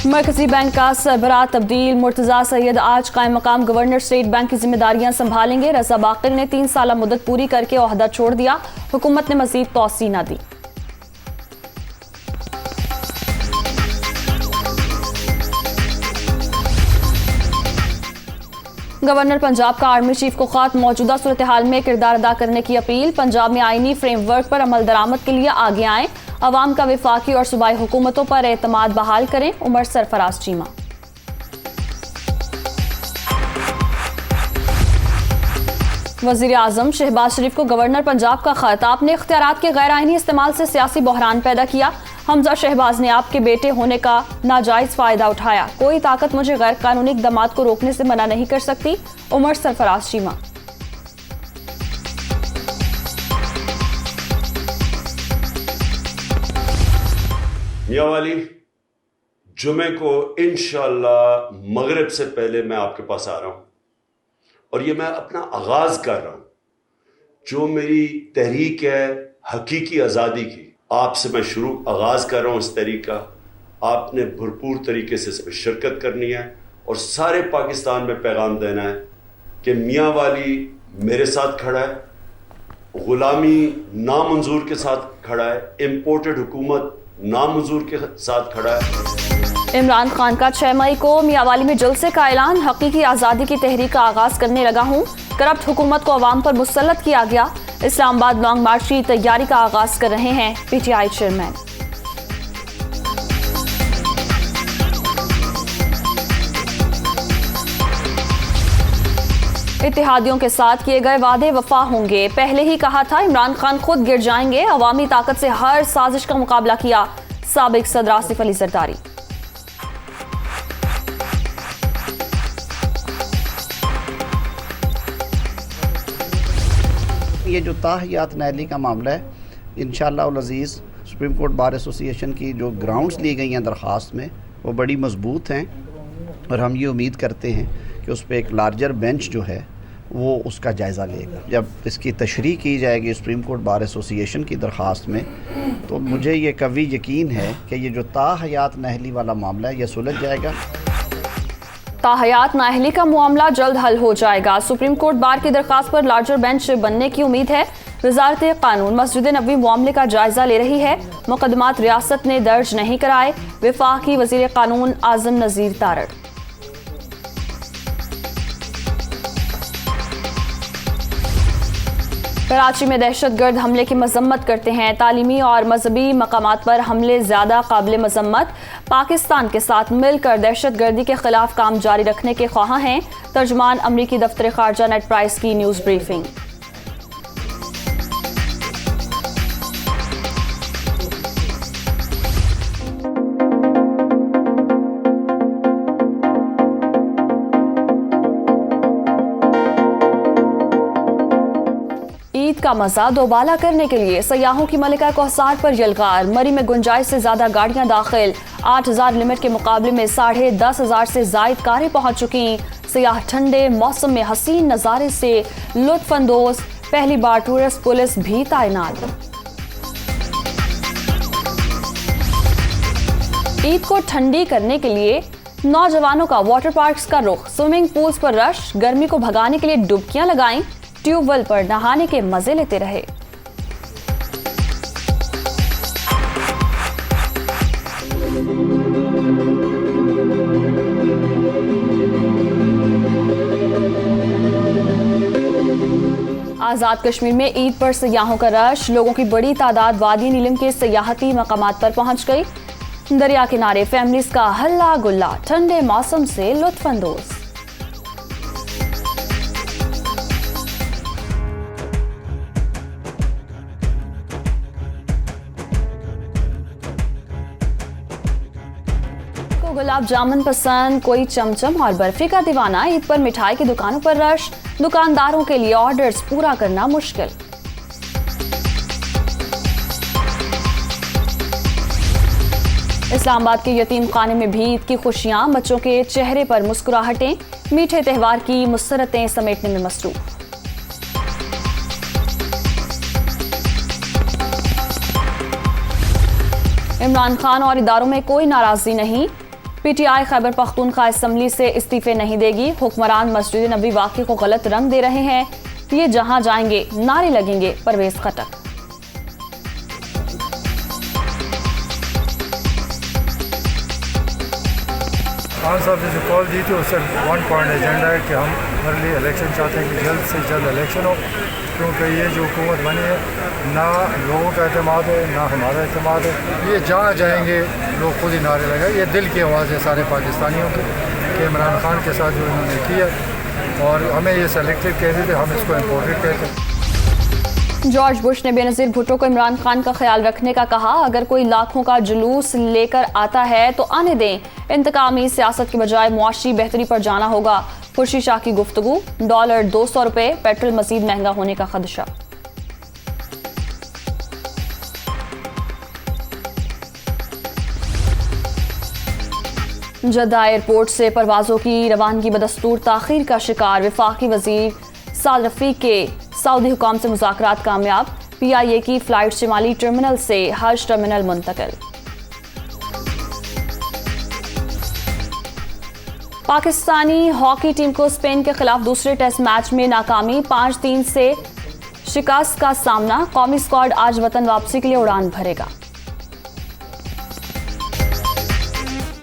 मरकजी बैंक का सरबराह तब्दील। मुर्तजा सैयद आज कायम मकाम गवर्नर स्टेट बैंक की जिम्मेदारियां संभालेंगे। रजा बाकिर ने 3 साल मुद्दत पूरी करके ओहदा छोड़ दिया। हुकूमत ने मजीद तौसी न दी। गवर्नर पंजाब का आर्मी चीफ को खत। मौजूदा सूरत हाल में किरदार अदा करने की अपील। पंजाब में आईनी फ्रेमवर्क पर अमल दरामद के लिए आगे आएं। अवाम का वफाकी और सूबाई हुकूमतों पर एतमाद बहाल करें। उमर सरफराज चीमा। वजीर आजम शहबाज शरीफ को गवर्नर पंजाब का खत। आपने इख्तियारात के गैर आईनी इस्तेमाल से सियासी बहरान पैदा किया। हमजा शहबाज ने आपके बेटे होने का नाजायज फायदा उठाया। कोई ताकत मुझे गैर कानूनी इक़दामात को रोकने से मना नहीं कर सकती। उमर सरफराज चीमा। मियां वाली, जुमे को इंशाअल्लाह मगरिब से पहले मैं आपके पास आ रहा हूं और ये मैं अपना आगाज कर रहा हूं। जो मेरी तहरीक है हकीकी आज़ादी की, आपसे मैं शुरू आगाज कर रहा हूं। इस तहरीक का आपने भरपूर तरीके से इसमें शिरकत करनी है और सारे पाकिस्तान में पैगाम देना है कि मियां वाली मेरे साथ खड़ा है, गुलामी नामंजूर के साथ खड़ा है, इम्पोर्टेड हुकूमत नामंजूर के साथ खड़ा है। इमरान खान का 6 मई को मियांवाली में जलसे का ऐलान। हकीकी आज़ादी की तहरीक का आगाज करने लगा हूँ। करप्ट हुकूमत को अवाम पर मुसल्लत किया गया। इस्लामाबाद लॉन्ग मार्च की तैयारी का आगाज कर रहे हैं पीटीआई चेयरमैन। इत्तेहादियों के साथ किए गए वादे वफा होंगे। पहले ही कहा था इमरान खान खुद गिर जाएंगे। अवामी ताकत से हर साजिश का मुकाबला किया। साबिक सदर आसिफ अली जरदारी। ये जो ताहियात नहली का मामला है, इंशाअल्लाह अज़ीज़ सुप्रीम कोर्ट बार एसोसिएशन की जो ग्राउंड्स ली गई हैं दरख्वास्त में, वो बड़ी मजबूत हैं और हम ये उम्मीद करते हैं कि उस पर एक लार्जर बेंच जो है वो उसका जायज़ा लेगा। जब इसकी तशरीह की जाएगी सुप्रीम कोर्ट बार एसोसिएशन की दरख्वास्त में, तो मुझे ये कवी यकीन है कि ये जो ताहयात नाअहली वाला मामला है ये सुलझ जाएगा। ताहयात नाअहली का मामला जल्द हल हो जाएगा। सुप्रीम कोर्ट बार की दरख्वास्त पर लार्जर बेंच बनने की उम्मीद है। वजारत कानून मस्जिद नबवी मामले का जायजा ले रही है। मुकदमात रियासत ने दर्ज नहीं कराए। वफाकी वजीर कानून आजम नज़ीर तारड़। कराची में दहशतगर्द हमले की मजम्मत करते हैं। तालीमी और मजहबी मकामात पर हमले ज़्यादा काबिल मजम्मत। पाकिस्तान के साथ मिलकर दहशतगर्दी के खिलाफ काम जारी रखने के ख्वाहां हैं। तर्जुमान अमरीकी दफ्तर खारजा नेड प्राइस की न्यूज़ ब्रीफिंग। ईद का मजा दोबाला करने के लिए सयाहों की मलिका कौसार पर यलगार। मरी में गुंजाइश से ज्यादा गाड़ियां दाखिल। 8,000 लिमिट के मुकाबले में 10,500 से जायद कारें पहुंच चुकी। सयाह ठंडे मौसम में हसीन नजारे से लुत्फ अंदोज। पहली बार टूरिस्ट पुलिस भी तैनात। ईद को ठंडी करने के लिए नौजवानों का वाटर पार्क्स का रुख। स्विमिंग पूल्स पर रश। गर्मी को भगाने के लिए डुबकियां लगाएं। ट्यूबवेल पर नहाने के मजे लेते रहे। आजाद कश्मीर में ईद पर सयाहों का रश। लोगों की बड़ी तादाद वादी नीलम के सयाहती मकामात पर पहुंच गई। दरिया किनारे फैमिलीज का हल्ला गुल्ला। ठंडे मौसम से लुत्फ अंदोज। गुलाब जामुन पसंद, कोई चमचम और बर्फी का दीवाना। ईद पर मिठाई की दुकानों पर रश। दुकानदारों के लिए ऑर्डर्स पूरा करना मुश्किल। इस्लामाबाद के यतीम खाने में भी ईद की खुशियां। बच्चों के चेहरे पर मुस्कुराहटें। मीठे त्यौहार की मुसरतें समेटने में मसरूफ। इमरान खान और इदारों में कोई नाराजगी नहीं। PTI खैबर पख्तूनख्वा असम्बली से इस्तीफे नहीं देगी। हुक्मरान मस्जिद नबवी वाक़े को गलत रंग दे रहे हैं। ये जहां जाएंगे नारे लगेंगे। परवेज खटक। खान साहब ने जो कॉल दी थी उससे 1 पॉइंट एजेंडा है कि हम अर्ली इलेक्शन चाहते हैं कि जल्द से जल्द इलेक्शन हो, क्योंकि ये जो हुकूमत बनी है ना लोगों का एतमाद है ना हमारा एतमाद है। ये जहाँ जाएंगे लोग खुद ही नारे लगाए। ये दिल की आवाज़ है सारे पाकिस्तानियों की कि इमरान खान के साथ जो इन्होंने किया, और हमें ये सेलेक्टेड कहते थे, हम इसको इम्पोर्टेड कहते हैं। जॉर्ज बुश ने बेनज़ीर भुट्टो को इमरान खान का ख्याल रखने का कहा। अगर कोई लाखों का जुलूस लेकर आता है तो आने दें। इंतकामी सियासत के बजाय मुआशी बेहतरी पर जाना होगा। खुर्शीद शाह की गुफ्तगू। डॉलर 200 रुपए, पेट्रोल मजीद महंगा होने का खदशा। जद्दा एयरपोर्ट से परवाजों की रवानगी बदस्तूर ताखीर का शिकार। वफाकी वजीर साद रफीक के सऊदी हुकाम से मुज़ाकरात कामयाब। PIA की फ्लाइट शिमाली टर्मिनल से हज टर्मिनल मुंतकिल। पाकिस्तानी हॉकी टीम को स्पेन के खिलाफ दूसरे टेस्ट मैच में नाकामी। 5-3 से शिकस्त का सामना। कौमी स्क्वाड आज वतन वापसी के लिए उड़ान भरेगा।